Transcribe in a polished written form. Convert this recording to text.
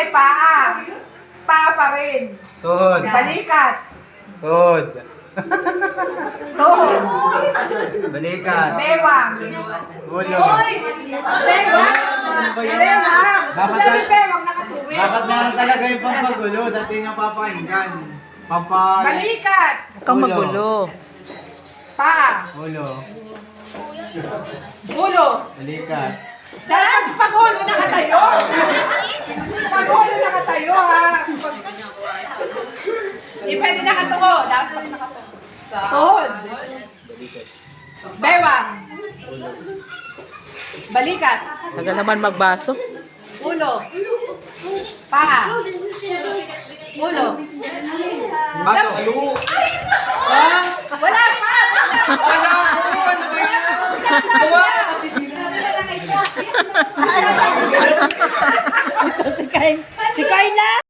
Okay, paa. Paa pa rin. Tuhod. Balikat. Tuhod. Tuhod. Balikat. Bewang. Ulo. Bewang. Bewang. Dapat Sabi bewang nakatuwid. Dapat meron talaga yung pampagulo. Dati yung papakinggan. Balikat. Huwag kang magulo. Paa. Ulo. Ulo. Balikat. Dapat pag-ulo nakatayo. Pag-ulo nakatayo, ha? Hindi pwede nakatungo. Dapat nakatungo. Tuhod. Bewang. Balikat. Tagal naman magbaso. Ulo. Paa. Ulo. Baso. Wala pa. Si Kayla.